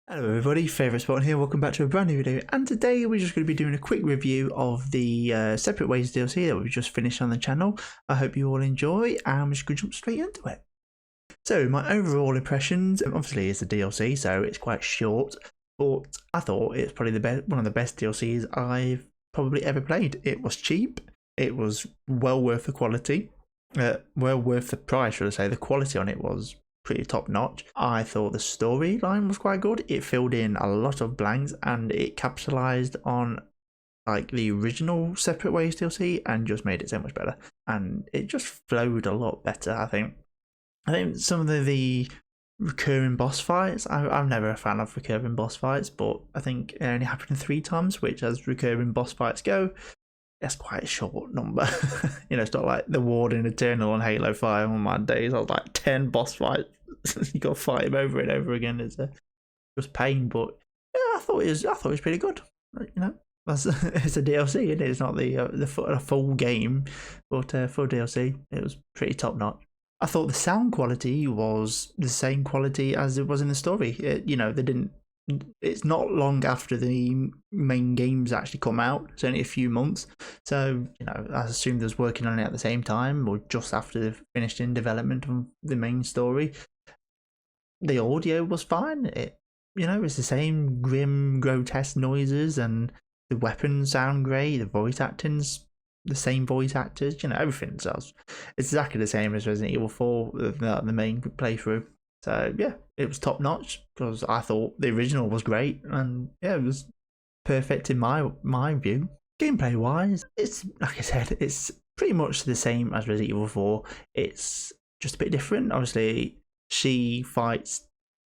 Hello everybody, Favourite Spartan here, welcome back to a brand new video, and today we're just going to be doing a quick review of the Separate Ways DLC that we've just finished on the channel. I hope you all enjoy, and we're just going to jump straight into it. So my overall impressions, obviously it's a DLC so it's quite short, but I thought it's probably one of the best DLCs I've probably ever played. It was cheap, it was well worth the quality, well worth the price should I say. The quality on it was pretty top notch. I thought the storyline was quite good. It filled in a lot of blanks and it capitalized on like the original Separate Ways DLC and just made it so much better. And it just flowed a lot better, I think. Some of the recurring boss fights, I'm never a fan of recurring boss fights, but I think it only happened 3 times, which as recurring boss fights go, that's quite a short number. You know, it's not like the Warden Eternal on Halo 5 on my days. I was like 10 boss fights. You got to fight him over and over again. It's just pain, but yeah, I thought it was pretty good. You know, it's a DLC, isn't it? It's not the full game, but for DLC, it was pretty top notch. I thought the sound quality was the same quality as it was in the story. You know, it's not long after the main games actually come out. It's only a few months, so you know, I assume they was working on it at the same time or just after they've finished in development of the main story. The audio was fine. You know, it's the same grim, grotesque noises, and the weapons sound great. The voice acting's the same voice actors. You know, everything else. It's exactly the same as Resident Evil 4, the main playthrough. So yeah, it was top notch because I thought the original was great, and yeah, it was perfect in my view. Gameplay wise, it's like I said, it's pretty much the same as Resident Evil 4. It's just a bit different. Obviously,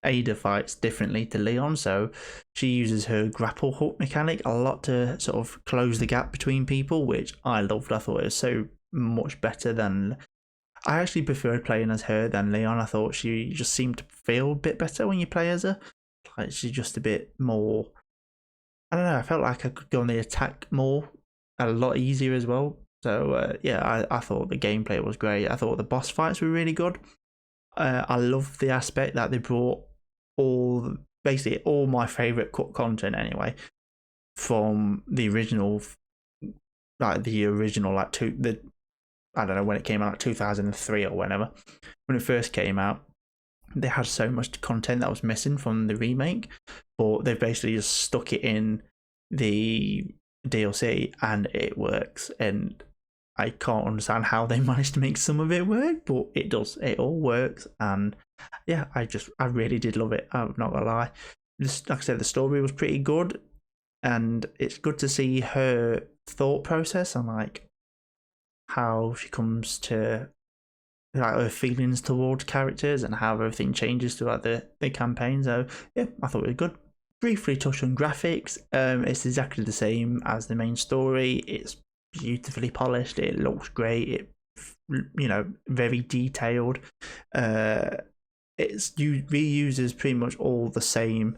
Ada fights differently to Leon, so she uses her grapple hook mechanic a lot to sort of close the gap between people, which I loved. I thought it was so much better than. I actually preferred playing as her than Leon. I thought she just seemed to feel a bit better when you play as her. Like she's just a bit more. I don't know. I felt like I could go on the attack more, a lot easier as well. So yeah, I thought the gameplay was great. I thought the boss fights were really good. I love the aspect that they brought basically all my favourite cut content anyway from the original, I don't know when it came out, like 2003 or whenever, when it first came out. They had so much content that was missing from the remake, but they've basically just stuck it in the DLC and it works. And I can't understand how they managed to make some of it work, but it does. It all works, and yeah, I really did love it. I'm not gonna lie. Just like I said, the story was pretty good, and it's good to see her thought process and like how she comes to like her feelings towards characters and how everything changes throughout the campaign. So yeah, I thought it was good. Briefly touch on graphics. It's exactly the same as the main story. It's beautifully polished. It looks great. It, you know, very detailed. Reuses pretty much all the same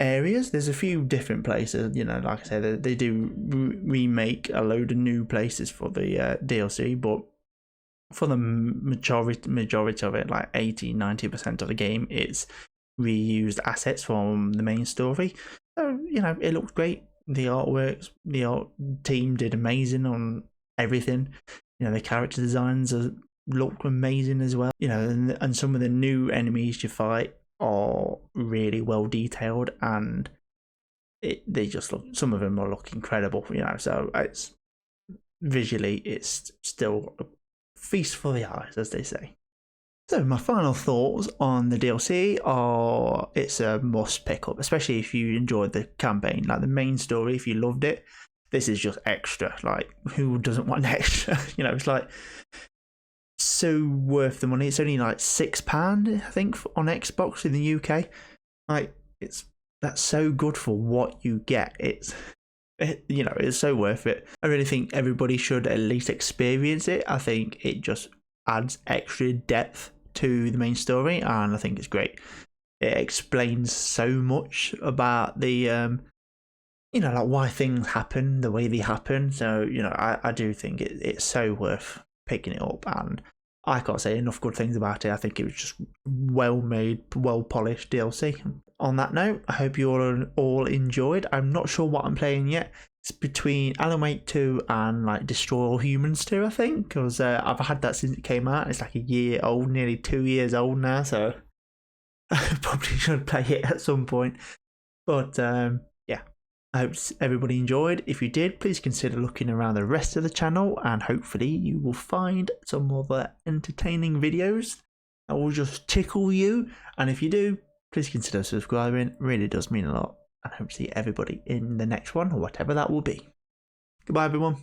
areas. There's a few different places, you know, like I said, they do remake a load of new places for the DLC, but for the majority of it, like 80-90% of the game, it's reused assets from the main story. So you know, it looks great. The the art team did amazing on everything. You know, the character designs look amazing as well. You know, and some of the new enemies you fight are really well detailed, and they just look. Some of them look incredible. You know, so it's visually, it's still a feast for the eyes, as they say. So my final thoughts on the DLC are it's a must pick up, especially if you enjoyed the campaign. Like the main story, if you loved it, this is just extra. Like who doesn't want extra? You know, it's like so worth the money. It's only like £6, I think, on Xbox in the UK. Like that's so good for what you get. You know, it's so worth it. I really think everybody should at least experience it. I think it just adds extra depth to the main story, and I think it's great. It explains so much about the you know, like why things happen the way they happen. So you know, I do think it's so worth picking it up, and I can't say enough good things about it. I think it was just well made, well polished DLC. on that note, I hope you all enjoyed. I'm not sure what I'm playing yet. It's between Alan Wake 2 and like Destroy All Humans 2, I think, because I've had that since it came out. It's like a year old, nearly 2 years old now, so I probably should play it at some point. But yeah, I hope everybody enjoyed. If you did, please consider looking around the rest of the channel, and hopefully you will find some other entertaining videos that will just tickle you. And if you do, please consider subscribing. It really does mean a lot. And I hope to see everybody in the next one, or whatever that will be. Goodbye, everyone.